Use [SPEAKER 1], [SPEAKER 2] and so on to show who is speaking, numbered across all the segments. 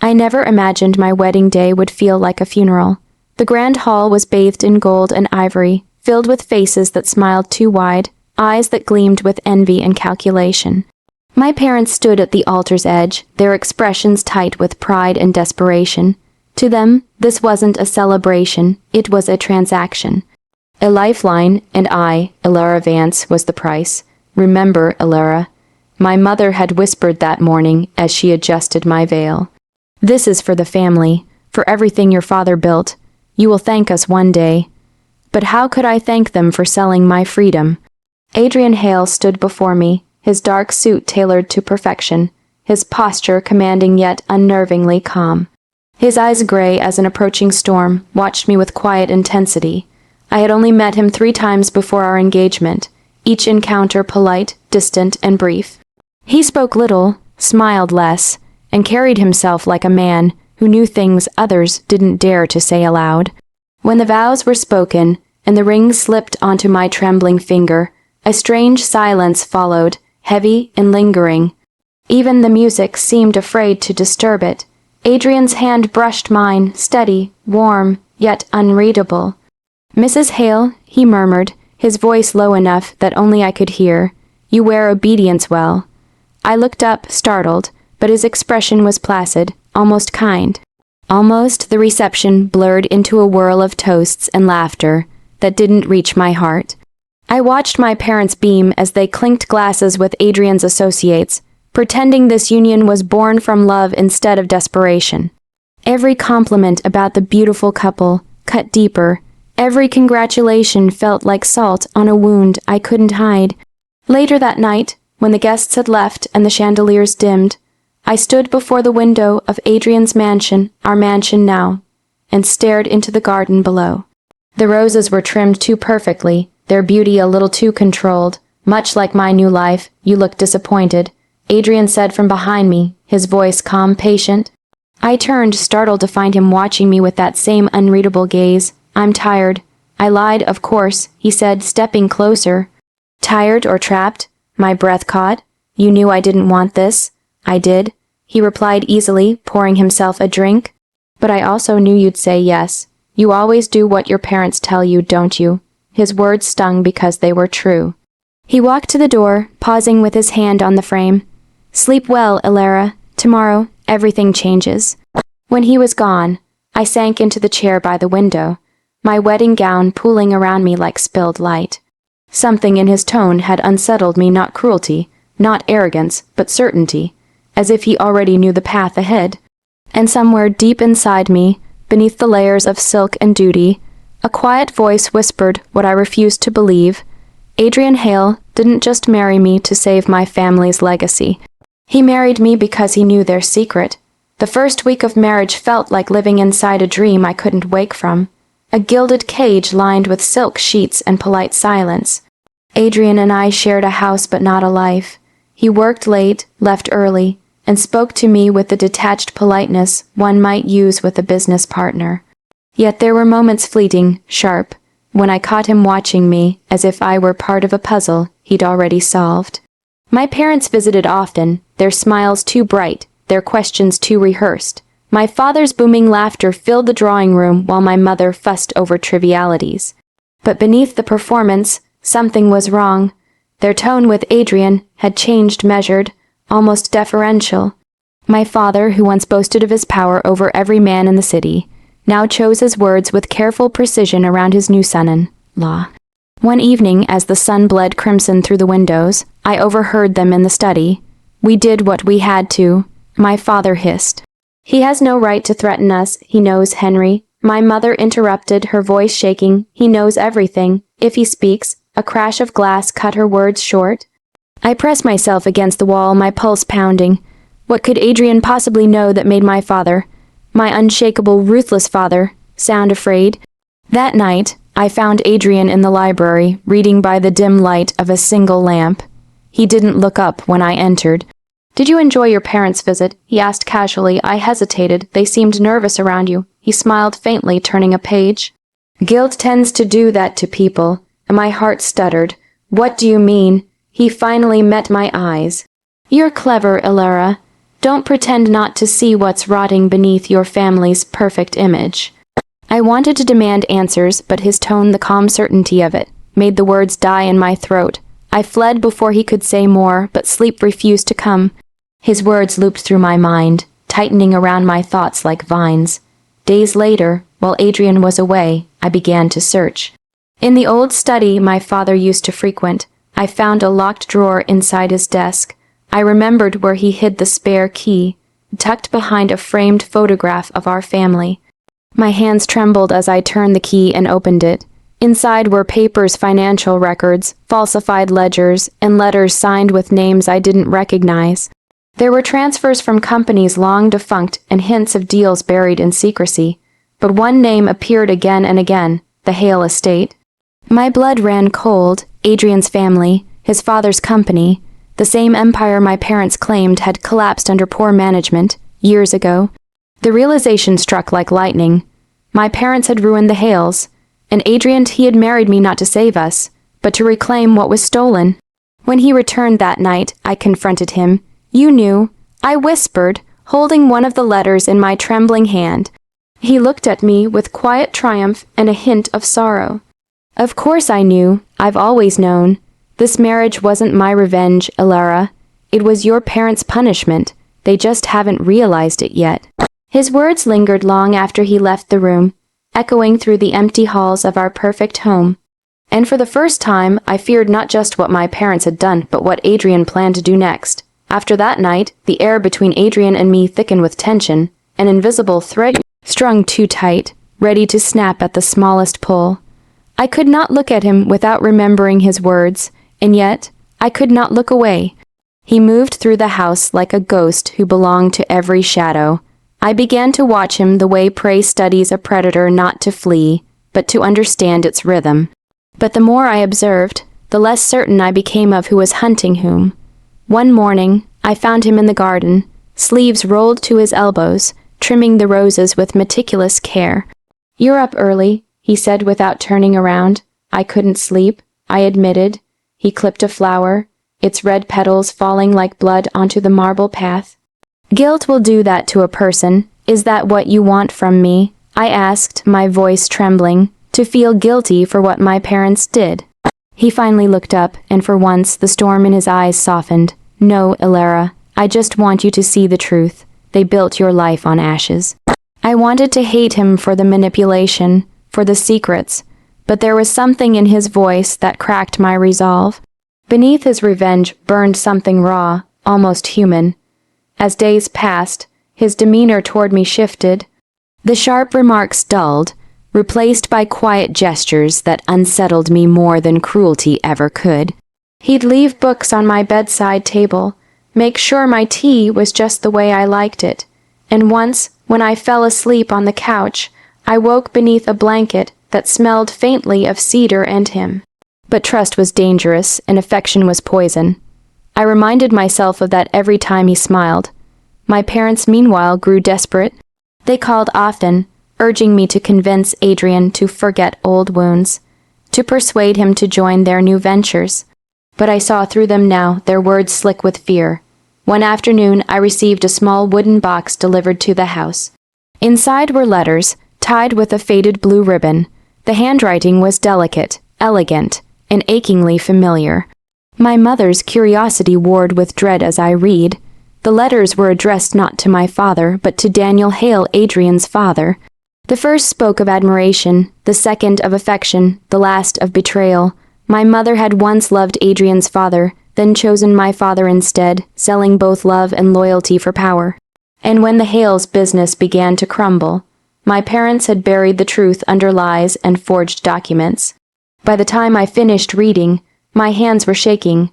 [SPEAKER 1] I never imagined my wedding day would feel like a funeral. The grand hall was bathed in gold and ivory, filled with faces that smiled too wide, eyes that gleamed with envy and calculation. My parents stood at the altar's edge, their expressions tight with pride and desperation. To them, this wasn't a celebration, it was a transaction. A lifeline, and I, Elara Vance, was the price. Remember, Elara. My mother had whispered that morning as she adjusted my veil. This is for the family, for everything your father built. You will thank us one day. But how could I thank them for selling my freedom? Adrian Hale stood before me, his dark suit tailored to perfection, his posture commanding yet unnervingly calm. His eyes gray as an approaching storm watched me with quiet intensity. I had only met him 3 times before our engagement, each encounter polite, distant, and brief. He spoke little, smiled less, and carried himself like a man who knew things others didn't dare to say aloud. When the vows were spoken, and the ring slipped onto my trembling finger, a strange silence followed, heavy and lingering. Even the music seemed afraid to disturb it. Adrian's hand brushed mine, steady, warm, yet unreadable. "Mrs. Hale," he murmured, his voice low enough that only I could hear, "you wear obedience well." I looked up, startled, but his expression was placid, almost kind. Almost the reception blurred into a whirl of toasts and laughter that didn't reach my heart. I watched my parents beam as they clinked glasses with Adrian's associates, pretending this union was born from love instead of desperation. Every compliment about the beautiful couple cut deeper. Every congratulation felt like salt on a wound I couldn't hide. Later that night, when the guests had left and the chandeliers dimmed, I stood before the window of Adrian's mansion, our mansion now, and stared into the garden below. The roses were trimmed too perfectly, their beauty a little too controlled. "Much like my new life, you look disappointed," Adrian said from behind me, his voice calm, patient. I turned, startled to find him watching me with that same unreadable gaze. "I'm tired." I lied, of course, he said, stepping closer. "Tired or trapped?" My breath caught. "You knew I didn't want this." "I did," he replied easily, pouring himself a drink. "But I also knew you'd say yes. You always do what your parents tell you, don't you?" His words stung because they were true. He walked to the door, pausing with his hand on the frame. "Sleep well, Elara. Tomorrow, everything changes." When he was gone, I sank into the chair by the window, my wedding gown pooling around me like spilled light. Something in his tone had unsettled me, not cruelty, not arrogance, but certainty, as if he already knew the path ahead. And somewhere deep inside me, beneath the layers of silk and duty, a quiet voice whispered what I refused to believe. Adrian Hale didn't just marry me to save my family's legacy. He married me because he knew their secret. The first week of marriage felt like living inside a dream I couldn't wake from, a gilded cage lined with silk sheets and polite silence. Adrian and I shared a house but not a life. He worked late, left early, and spoke to me with the detached politeness one might use with a business partner. Yet there were moments fleeting, sharp, when I caught him watching me as if I were part of a puzzle he'd already solved. My parents visited often, their smiles too bright, their questions too rehearsed. My father's booming laughter filled the drawing room while my mother fussed over trivialities. But beneath the performance, something was wrong. Their tone with Adrian had changed, measured, almost deferential. My father, who once boasted of his power over every man in the city, now chose his words with careful precision around his new son-in-law. One evening, as the sun bled crimson through the windows, I overheard them in the study. "We did what we had to," my father hissed. "He has no right to threaten us, he knows, Henry." My mother interrupted, her voice shaking. "He knows everything. If he speaks," a crash of glass cut her words short. I pressed myself against the wall, my pulse pounding. What could Adrian possibly know that made my father, my unshakable, ruthless father, sound afraid? That night, I found Adrian in the library, reading by the dim light of a single lamp. He didn't look up when I entered. "Did you enjoy your parents' visit?" he asked casually. I hesitated. "They seemed nervous around you." He smiled faintly, turning a page. "Guilt tends to do that to people," and my heart stuttered. "What do you mean?" He finally met my eyes. "You're clever, Elara. Don't pretend not to see what's rotting beneath your family's perfect image." I wanted to demand answers, but his tone, the calm certainty of it, made the words die in my throat. I fled before he could say more, but sleep refused to come. His words looped through my mind, tightening around my thoughts like vines. Days later, while Adrian was away, I began to search. In the old study my father used to frequent, I found a locked drawer inside his desk. I remembered where he hid the spare key, tucked behind a framed photograph of our family. My hands trembled as I turned the key and opened it. Inside were papers, financial records, falsified ledgers, and letters signed with names I didn't recognize. There were transfers from companies long defunct and hints of deals buried in secrecy. But one name appeared again and again, the Hale estate. My blood ran cold. Adrian's family, his father's company, the same empire my parents claimed had collapsed under poor management years ago. The realization struck like lightning. My parents had ruined the Hales, and Adrian, he had married me not to save us, but to reclaim what was stolen. When he returned that night, I confronted him. "You knew," I whispered, holding one of the letters in my trembling hand. He looked at me with quiet triumph and a hint of sorrow. "Of course I knew. I've always known. This marriage wasn't my revenge, Elara. It was your parents' punishment. They just haven't realized it yet." His words lingered long after he left the room, echoing through the empty halls of our perfect home. And for the first time, I feared not just what my parents had done, but what Adrian planned to do next. After that night, the air between Adrian and me thickened with tension, an invisible thread strung too tight, ready to snap at the smallest pull. I could not look at him without remembering his words, and yet I could not look away. He moved through the house like a ghost who belonged to every shadow. I began to watch him the way prey studies a predator, not to flee, but to understand its rhythm. But the more I observed, the less certain I became of who was hunting whom. One morning, I found him in the garden, sleeves rolled to his elbows, trimming the roses with meticulous care. "You're up early," he said without turning around. "I couldn't sleep," I admitted. He clipped a flower, its red petals falling like blood onto the marble path. "Guilt will do that to a person. Is that what you want from me?" I asked, my voice trembling. "To feel guilty for what my parents did?" He finally looked up, and for once the storm in his eyes softened. "No, Elara, I just want you to see the truth. They built your life on ashes." I wanted to hate him for the manipulation, for the secrets, but there was something in his voice that cracked my resolve. Beneath his revenge burned something raw, almost human. As days passed, his demeanor toward me shifted. The sharp remarks dulled, replaced by quiet gestures that unsettled me more than cruelty ever could. He'd leave books on my bedside table, make sure my tea was just the way I liked it, and once, when I fell asleep on the couch, I woke beneath a blanket that smelled faintly of cedar and him. But trust was dangerous, and affection was poison. I reminded myself of that every time he smiled. My parents, meanwhile, grew desperate. They called often, urging me to convince Adrian to forget old wounds, to persuade him to join their new ventures. But I saw through them now, their words slick with fear. One afternoon, I received a small wooden box delivered to the house. Inside were letters, tied with a faded blue ribbon. The handwriting was delicate, elegant, and achingly familiar. My mother's curiosity warred with dread as I read. The letters were addressed not to my father, but to Daniel Hale, Adrian's father. The first spoke of admiration, the second of affection, the last of betrayal. My mother had once loved Adrian's father, then chosen my father instead, selling both love and loyalty for power. And when the Hales' business began to crumble, my parents had buried the truth under lies and forged documents. By the time I finished reading, my hands were shaking.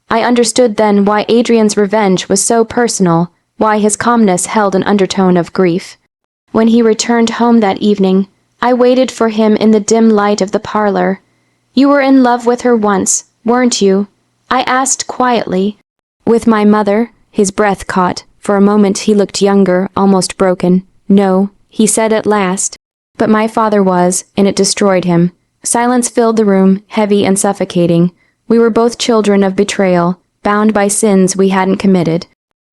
[SPEAKER 1] I understood then why Adrian's revenge was so personal, why his calmness held an undertone of grief. When he returned home that evening, I waited for him in the dim light of the parlor. "You were in love with her once, weren't you?" I asked quietly. "With my mother?" His breath caught. For a moment he looked younger, almost broken. "No," he said at last. But my father was, and it destroyed him. Silence filled the room, heavy and suffocating. We were both children of betrayal, bound by sins we hadn't committed.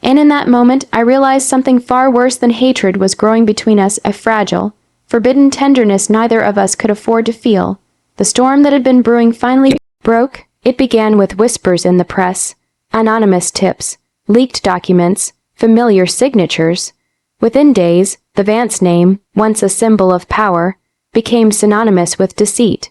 [SPEAKER 1] And in that moment, I realized something far worse than hatred was growing between us, a fragile, forbidden tenderness neither of us could afford to feel. The storm that had been brewing finally broke. It began with whispers in the press, anonymous tips, leaked documents, familiar signatures. Within days, the Vance name, once a symbol of power, became synonymous with deceit.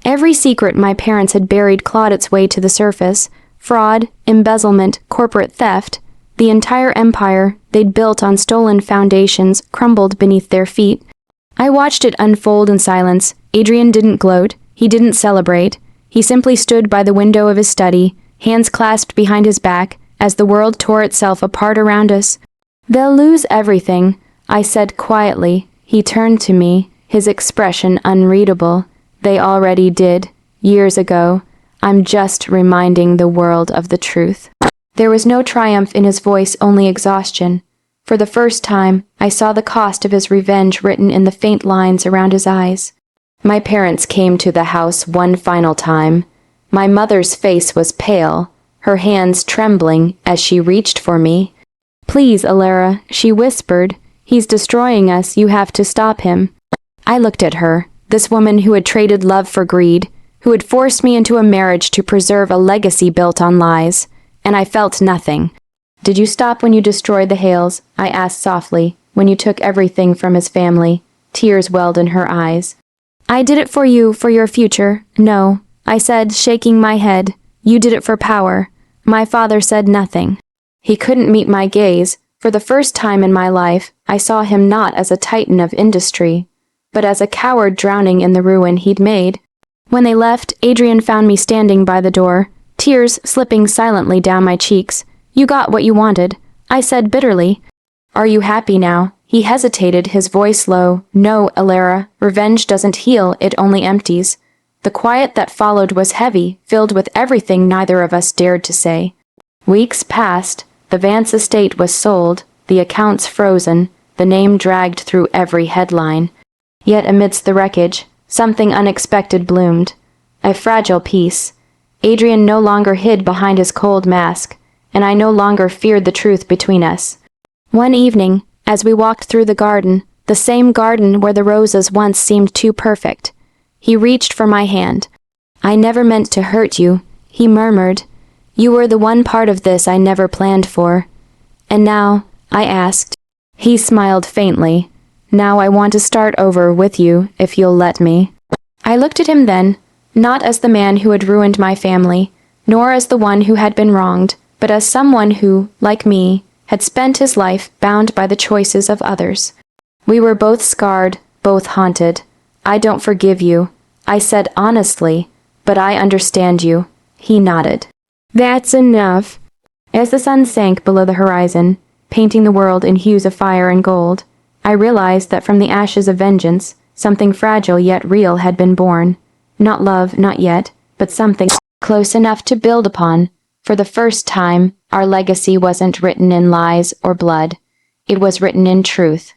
[SPEAKER 1] Every secret my parents had buried clawed its way to the surface. Fraud, embezzlement, corporate theft. The entire empire they'd built on stolen foundations crumbled beneath their feet. I watched it unfold in silence. Adrian didn't gloat. He didn't celebrate. He simply stood by the window of his study, hands clasped behind his back, as the world tore itself apart around us. "They'll lose everything," I said quietly. He turned to me, his expression unreadable. "They already did, years ago. I'm just reminding the world of the truth." There was no triumph in his voice, only exhaustion. For the first time, I saw the cost of his revenge written in the faint lines around his eyes. My parents came to the house one final time. My mother's face was pale, her hands trembling as she reached for me. "Please, Alara," she whispered. "He's destroying us. You have to stop him." I looked at her, this woman who had traded love for greed, who had forced me into a marriage to preserve a legacy built on lies. And I felt nothing. "Did you stop when you destroyed the Hales?" I asked softly, "when you took everything from his family?" Tears welled in her eyes. "I did it for you, for your future." "No," I said, shaking my head. "You did it for power." My father said nothing. He couldn't meet my gaze. For the first time in my life, I saw him not as a titan of industry, but as a coward drowning in the ruin he'd made. When they left, Adrian found me standing by the door, tears slipping silently down my cheeks. "You got what you wanted," I said bitterly. "Are you happy now?" He hesitated, his voice low. "No, Alara, revenge doesn't heal, it only empties." The quiet that followed was heavy, filled with everything neither of us dared to say. Weeks passed. The Vance estate was sold, the accounts frozen, the name dragged through every headline. Yet amidst the wreckage, something unexpected bloomed. A fragile peace. Adrian no longer hid behind his cold mask, and I no longer feared the truth between us. One evening, as we walked through the garden, the same garden where the roses once seemed too perfect, he reached for my hand. "I never meant to hurt you," he murmured. "You were the one part of this I never planned for." "And now?" I asked. He smiled faintly. "Now I want to start over with you, if you'll let me." I looked at him then, not as the man who had ruined my family, nor as the one who had been wronged, but as someone who, like me, had spent his life bound by the choices of others. We were both scarred, both haunted. "I don't forgive you," I said honestly, "but I understand you." He nodded. "That's enough." As the sun sank below the horizon, painting the world in hues of fire and gold, I realized that from the ashes of vengeance, something fragile yet real had been born. Not love, not yet, but something close enough to build upon. For the first time, our legacy wasn't written in lies or blood. It was written in truth.